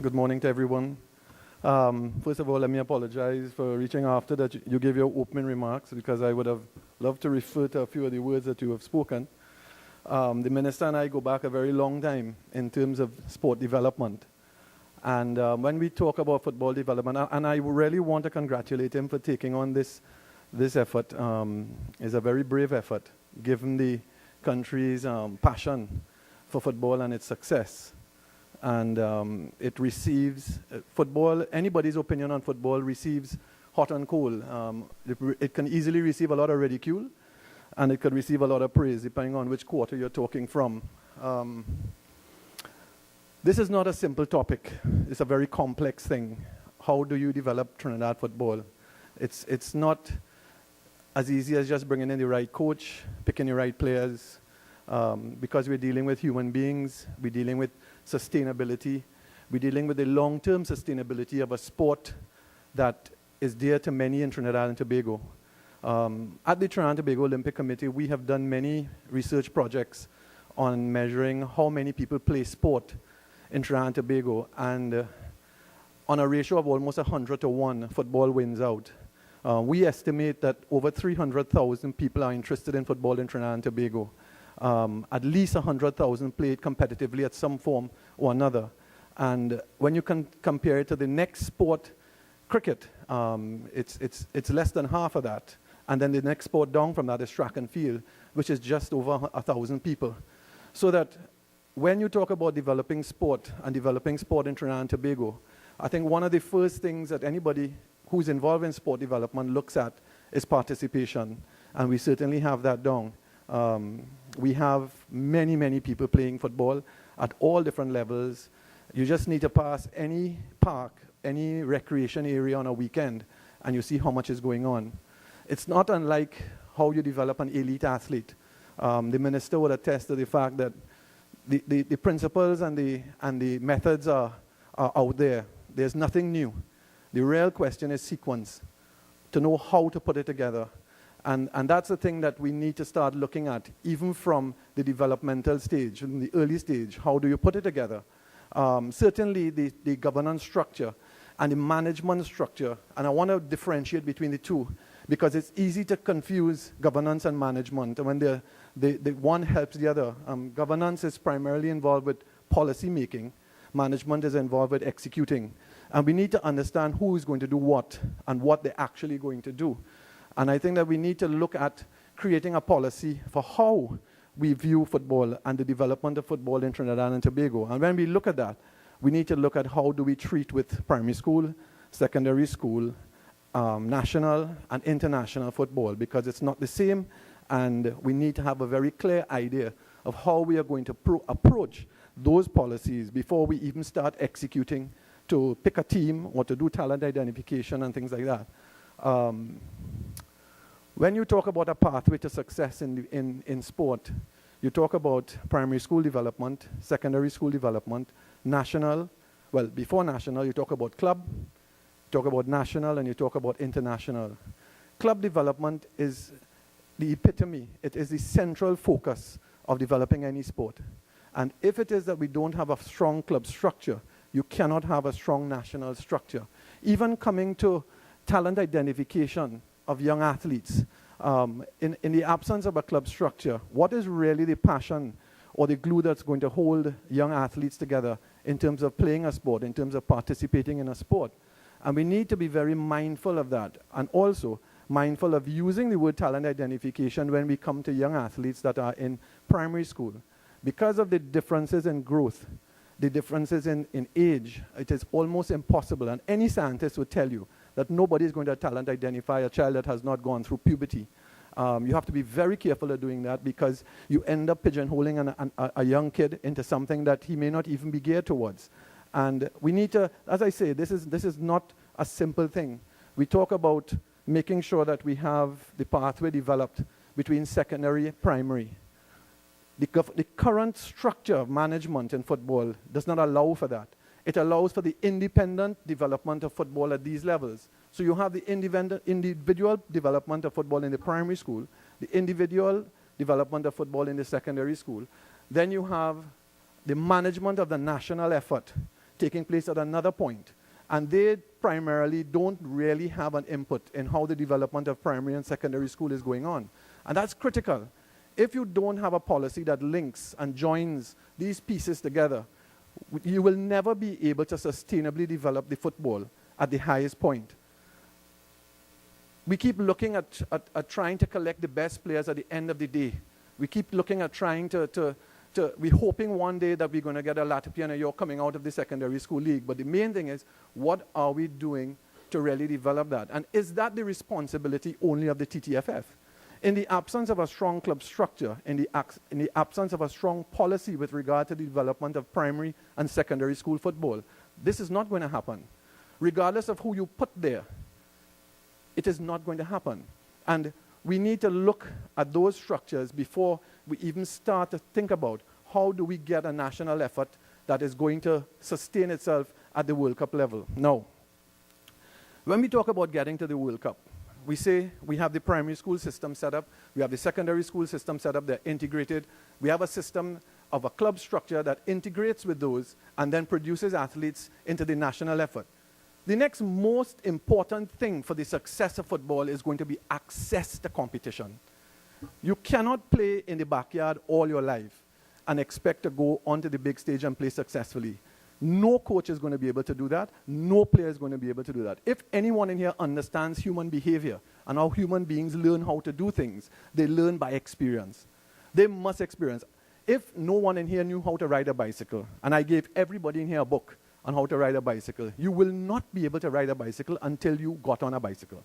Good morning to everyone. First of all, let me apologize for reaching after that you gave your opening remarks because I would have loved to refer to a few of the words that you have spoken. The minister and I go back a very long time in terms of sport development. And when we talk about football development, and I really want to congratulate him for taking on this effort. It's a very brave effort, given the country's passion for football and its success. And it receives football. Anybody's opinion on football receives hot and cold. It can easily receive a lot of ridicule, and it could receive a lot of praise, depending on which quarter you're talking from. This is not a simple topic. It's a very complex thing. How do you develop Trinidad football? It's not as easy as just bringing in the right coach, picking the right players, because we're dealing with human beings. We're dealing with sustainability. We're dealing with the long-term sustainability of a sport that is dear to many in Trinidad and Tobago. At the Trinidad and Tobago Olympic Committee, we have done many research projects on measuring how many people play sport in Trinidad and Tobago, and on a ratio of almost 100 to 1, football wins out. We estimate that over 300,000 people are interested in football in Trinidad and Tobago. At least 100,000 play it competitively at some form or another. And when you can compare it to the next sport, cricket, it's less than half of that. And then the next sport down from that is track and field, which is just over 1,000 people. So that when you talk about developing sport and developing sport in Trinidad and Tobago, I think one of the first things that anybody who's involved in sport development looks at is participation. And we certainly have that down. We have many, many people playing football at all different levels. You just need to pass any park, any recreation area on a weekend, and you see how much is going on. It's not unlike how you develop an elite athlete. The minister would attest to the fact that the principles and the methods are out there. There's nothing new. The real question is sequence, to know how to put it together. And that's the thing that we need to start looking at, even from the developmental stage, in the early stage. How do you put it together? Certainly, the governance structure and the management structure, and I want to differentiate between the two, because it's easy to confuse governance and management when the one helps the other. Governance is primarily involved with policy making. Management is involved with executing. And we need to understand who is going to do what and what they're actually going to do. And I think that we need to look at creating a policy for how we view football and the development of football in Trinidad and Tobago. And when we look at that, we need to look at how do we treat with primary school, secondary school, national and international football, because it's not the same, and we need to have a very clear idea of how we are going to approach those policies before we even start executing to pick a team or to do talent identification and things like that. When you talk about a pathway to success in sport, you talk about primary school development, secondary school development, national. Well, before national, you talk about club, you talk about national, and you talk about international. Club development is the epitome. It is the central focus of developing any sport. And if it is that we don't have a strong club structure, you cannot have a strong national structure. Even coming to talent identification of young athletes, in the absence of a club structure, what is really the passion or the glue that's going to hold young athletes together in terms of playing a sport, in terms of participating in a sport? And we need to be very mindful of that, and also mindful of using the word talent identification when we come to young athletes that are in primary school. Because of the differences in growth, the differences in age, it is almost impossible, and any scientist would tell you that nobody is going to talent identify a child that has not gone through puberty. You have to be very careful of doing that, because you end up pigeonholing a young kid into something that he may not even be geared towards. And we need to, as I say, this is not a simple thing. We talk about making sure that we have the pathway developed between secondary and primary. The current structure of management in football does not allow for that. It allows for the independent development of football at these levels. So you have the individual development of football in the primary school, the individual development of football in the secondary school. Then you have the management of the national effort taking place at another point. And they primarily don't really have an input in how the development of primary and secondary school is going on. And that's critical. If you don't have a policy that links and joins these pieces together, you will never be able to sustainably develop the football at the highest point. We keep looking at trying to collect the best players at the end of the day. We keep looking at trying we're hoping one day that we're going to get a Latipi and a York coming out of the secondary school league. But the main thing is, what are we doing to really develop that? And is that the responsibility only of the TTFF? In the absence of a strong club structure, in the absence of a strong policy with regard to the development of primary and secondary school football, this is not going to happen. Regardless of who you put there, it is not going to happen. And we need to look at those structures before we even start to think about how do we get a national effort that is going to sustain itself at the World Cup level. Now, when we talk about getting to the World Cup, we say we have the primary school system set up, we have the secondary school system set up, they're integrated. We have a system of a club structure that integrates with those and then produces athletes into the national effort. The next most important thing for the success of football is going to be access to competition. You cannot play in the backyard all your life and expect to go onto the big stage and play successfully. No coach is going to be able to do that. No player is going to be able to do that. If anyone in here understands human behavior and how human beings learn how to do things, they learn by experience. They must experience. If no one in here knew how to ride a bicycle, and I gave everybody in here a book on how to ride a bicycle, you will not be able to ride a bicycle until you got on a bicycle.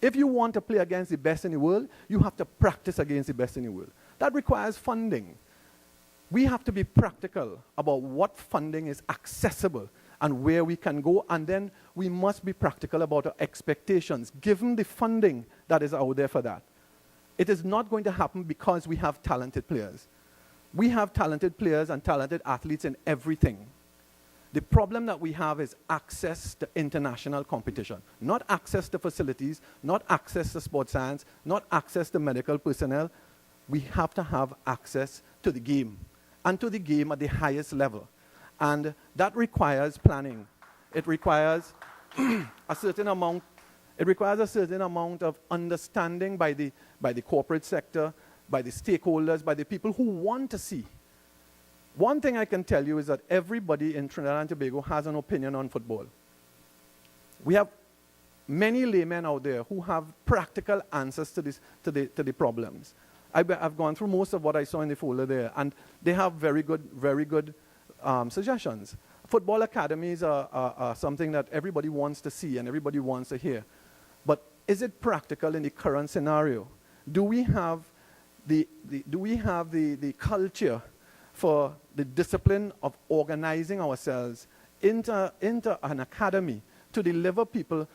If you want to play against the best in the world, you have to practice against the best in the world. That requires funding. We have to be practical about what funding is accessible and where we can go, and then we must be practical about our expectations, given the funding that is out there for that. It is not going to happen because we have talented players. We have talented players and talented athletes in everything. The problem that we have is access to international competition. Not access to facilities, not access to sports science, not access to medical personnel. We have to have access to the game, and to the game at the highest level. And that requires planning. It requires a certain amount of understanding by the corporate sector, by the stakeholders, by the people who want to see. One thing I can tell you is that everybody in Trinidad and Tobago has an opinion on football. We have many laymen out there who have practical answers to the problems. I've gone through most of what I saw in the folder there, and they have very good suggestions. Football academies are something that everybody wants to see and everybody wants to hear. But is it practical in the current scenario? Do we have the culture for the discipline of organizing ourselves into an academy to deliver people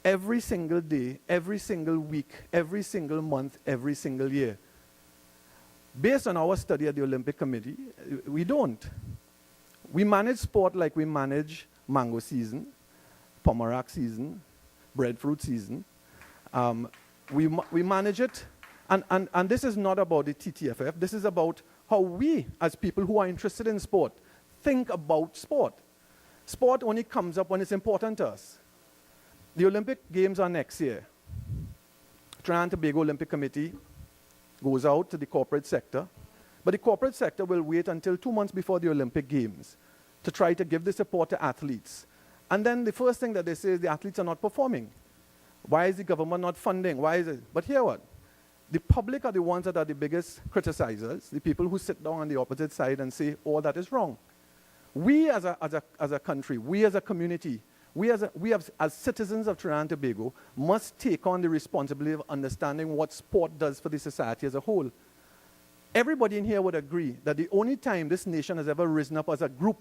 every single day, every single week, every single month, every single year? Based on our study at the Olympic Committee, we don't. We manage sport like we manage mango season, pomerac season, breadfruit season. We manage it, and this is not about the TTFF. This is about how we, as people who are interested in sport, think about sport. Sport only comes up when it's important to us. The Olympic Games are next year. Trinidad and Tobago Olympic Committee goes out to the corporate sector, but the corporate sector will wait until 2 months before the Olympic Games to try to give the support to athletes. And then the first thing that they say is the athletes are not performing. Why is the government not funding? Why is it? But hear what? The public are the ones that are the biggest criticizers, the people who sit down on the opposite side and say, oh, that is wrong. We as a country, we as a community, we as citizens of Trinidad and Tobago must take on the responsibility of understanding what sport does for the society as a whole. Everybody in here would agree that the only time this nation has ever risen up as a group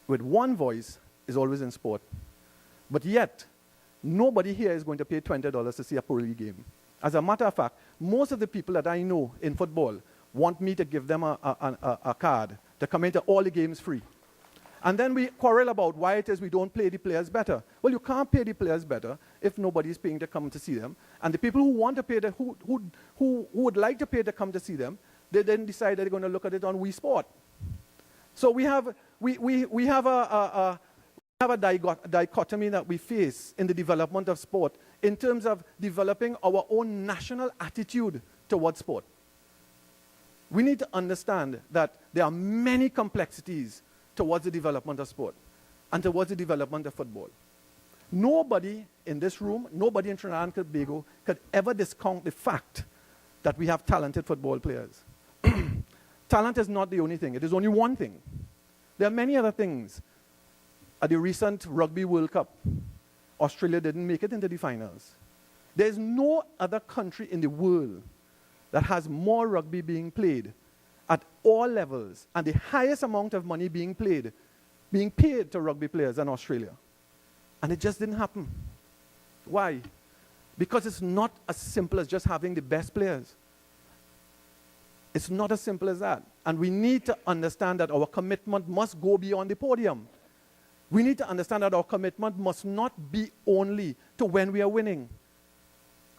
with one voice is always in sport. But yet, nobody here is going to pay $20 to see a Pro League game. As a matter of fact, most of the people that I know in football want me to give them a card to come into all the games free. And then we quarrel about why it is we don't pay the players better. Well, you can't pay the players better if nobody is paying to come to see them. And the people who want to pay, who would like to pay to come to see them, they then decide that they're going to look at it on Wii Sport. So we have a dichotomy that we face in the development of sport in terms of developing our own national attitude towards sport. We need to understand that there are many complexities towards the development of sport and towards the development of football. Nobody in this room, nobody in Trinidad and Tobago could ever discount the fact that we have talented football players. Talent is not the only thing. It is only one thing. There are many other things. At the recent Rugby World Cup, Australia didn't make it into the finals. There is no other country in the world that has more rugby being played at all levels and the highest amount of money being paid to rugby players than Australia. And it just didn't happen. Why? Because it's not as simple as just having the best players. It's not as simple as that. And we need to understand that our commitment must go beyond the podium. We need to understand that our commitment must not be only to when we are winning.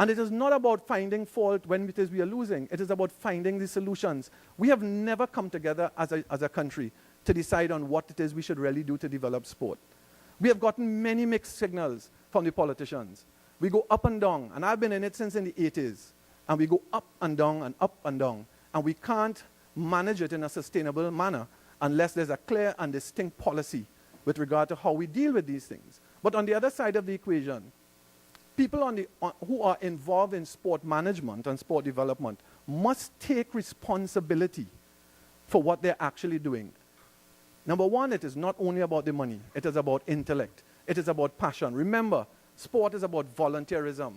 And it is not about finding fault when it is we are losing. It is about finding the solutions. We have never come together as a country to decide on what it is we should really do to develop sport. We have gotten many mixed signals from the politicians. We go up and down, and I've been in it since in the 80s. And we go up and down and up and down. And we can't manage it in a sustainable manner unless there's a clear and distinct policy with regard to how we deal with these things. But on the other side of the equation, people who are involved in sport management and sport development must take responsibility for what they're actually doing. Number one, it is not only about the money. It is about intellect. It is about passion. Remember, sport is about volunteerism.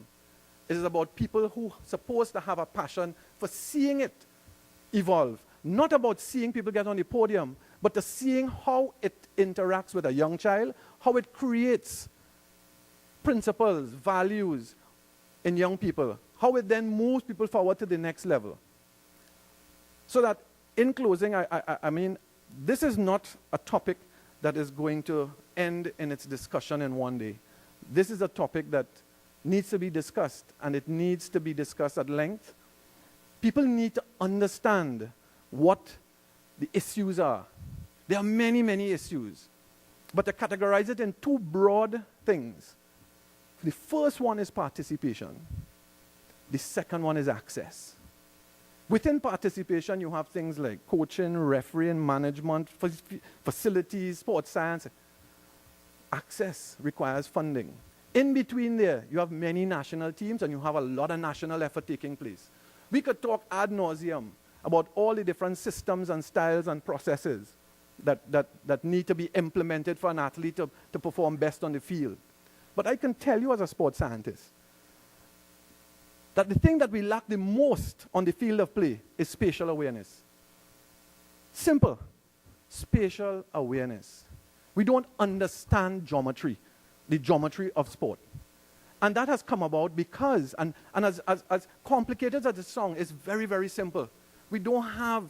It is about people who are supposed to have a passion for seeing it evolve. Not about seeing people get on the podium, but to seeing how it interacts with a young child, how it creates principles, values in young people, how it then moves people forward to the next level. So that in closing, I mean, this is not a topic that is going to end in its discussion in one day. This is a topic that needs to be discussed, and it needs to be discussed at length. People need to understand what the issues are. There are many, many issues. But to categorize it in two broad things. The first one is participation. The second one is access. Within participation, you have things like coaching, refereeing, management, facilities, sports science. Access requires funding. In between there, you have many national teams and you have a lot of national effort taking place. We could talk ad nauseum about all the different systems and styles and processes that need to be implemented for an athlete to perform best on the field. But I can tell you as a sports scientist that the thing that we lack the most on the field of play is spatial awareness. Simple. Spatial awareness. We don't understand geometry, the geometry of sport. And that has come about because, and as complicated as the song, is very, very simple. We don't have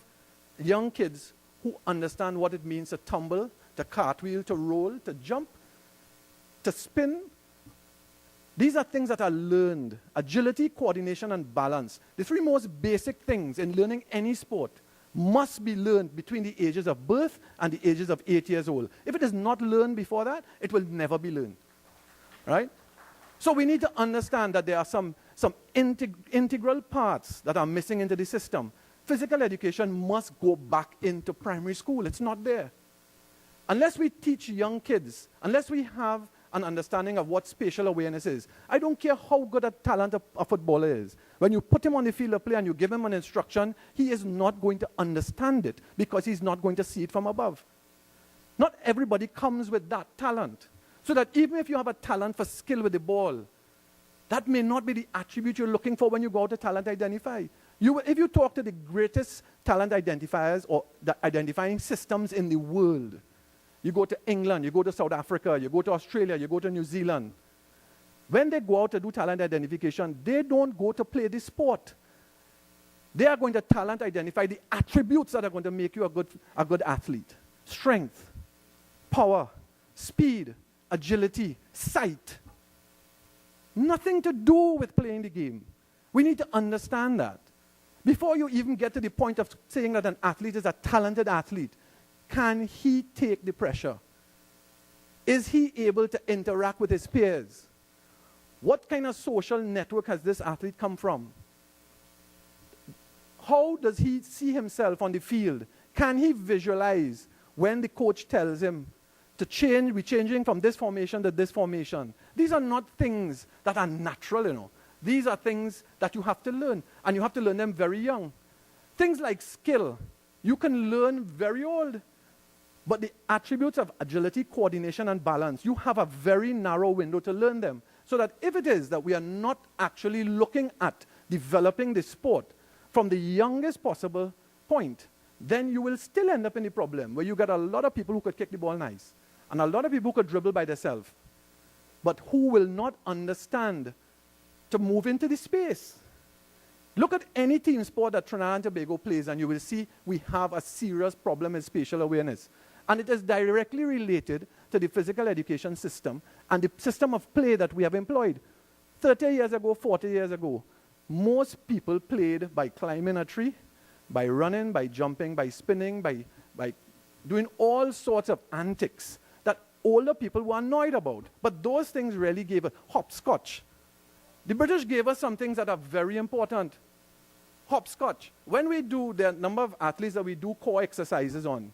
young kids who understand what it means to tumble, to cartwheel, to roll, to jump, to spin. These are things that are learned. Agility, coordination, and balance. The three most basic things in learning any sport must be learned between the ages of birth and the ages of 8 years old. If it is not learned before that, it will never be learned. Right? So we need to understand that there are some integral parts that are missing into the system. Physical education must go back into primary school. It's not there. Unless we teach young kids, unless we have an understanding of what spatial awareness is. I don't care how good a talent a footballer is. When you put him on the field of play and you give him an instruction, he is not going to understand it because he's not going to see it from above. Not everybody comes with that talent. So that even if you have a talent for skill with the ball, that may not be the attribute you're looking for when you go out to talent identify. If you talk to the greatest talent identifiers or the identifying systems in the world, you go to England, you go to South Africa, you go to Australia, you go to New Zealand. When they go out to do talent identification, they don't go to play the sport. They are going to talent identify the attributes that are going to make you a good athlete. Strength, power, speed, agility, sight. Nothing to do with playing the game. We need to understand that. Before you even get to the point of saying that an athlete is a talented athlete, can he take the pressure? Is he able to interact with his peers? What kind of social network has this athlete come from? How does he see himself on the field? Can he visualize when the coach tells him to change, we're changing from this formation to this formation? These are not things that are natural, you know. These are things that you have to learn, and you have to learn them very young. Things like skill, you can learn very old. But the attributes of agility, coordination, and balance, you have a very narrow window to learn them. So that if it is that we are not actually looking at developing the sport from the youngest possible point, then you will still end up in the problem where you get a lot of people who could kick the ball nice, and a lot of people who could dribble by themselves, but who will not understand to move into the space. Look at any team sport that Trinidad and Tobago plays, and you will see we have a serious problem in spatial awareness. And it is directly related to the physical education system and the system of play that we have employed. 30 years ago, 40 years ago, most people played by climbing a tree, by running, by jumping, by spinning, by doing all sorts of antics that older people were annoyed about. But those things really gave us hopscotch. The British gave us some things that are very important. Hopscotch. When we do, the number of athletes that we do core exercises on,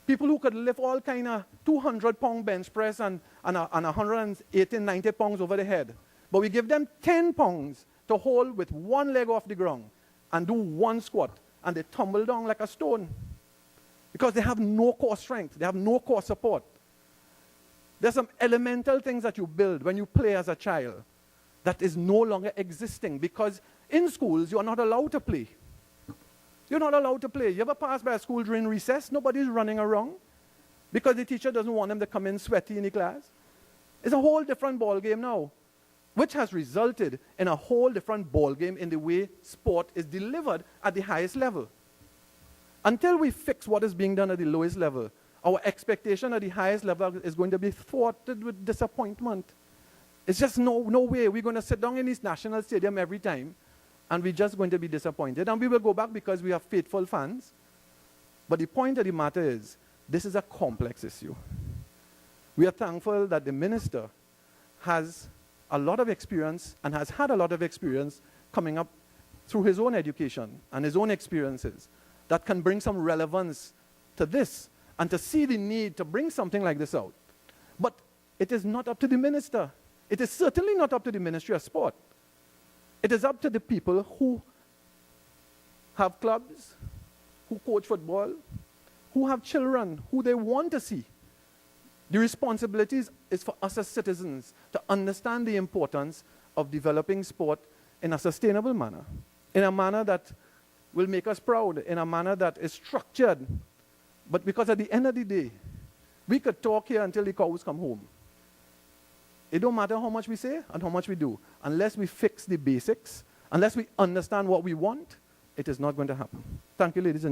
people who could lift all kind of 200-pound bench press and 180, 90 pounds over the head. But we give them 10 pounds to hold with one leg off the ground and do one squat, and they tumble down like a stone because they have no core strength, they have no core support. There's some elemental things that you build when you play as a child that is no longer existing, because in schools, you are not allowed to play. You're not allowed to play. You ever pass by a school during recess? Nobody's running around because the teacher doesn't want them to come in sweaty in the class. It's a whole different ball game now, which has resulted in a whole different ball game in the way sport is delivered at the highest level. Until we fix what is being done at the lowest level, our expectation at the highest level is going to be thwarted with disappointment. It's just no way. We're going to sit down in this national stadium every time, and we're just going to be disappointed. And we will go back because we have faithful fans. But the point of the matter is, this is a complex issue. We are thankful that the minister has a lot of experience and has had a lot of experience coming up through his own education and his own experiences that can bring some relevance to this and to see the need to bring something like this out. But it is not up to the minister. It is certainly not up to the Ministry of Sport. It is up to the people who have clubs, who coach football, who have children, who they want to see. The responsibility is for us as citizens to understand the importance of developing sport in a sustainable manner, in a manner that will make us proud, in a manner that is structured. But because at the end of the day, we could talk here until the cows come home. It don't matter how much we say and how much we do. Unless we fix the basics, unless we understand what we want, it is not going to happen. Thank you, ladies and gentlemen.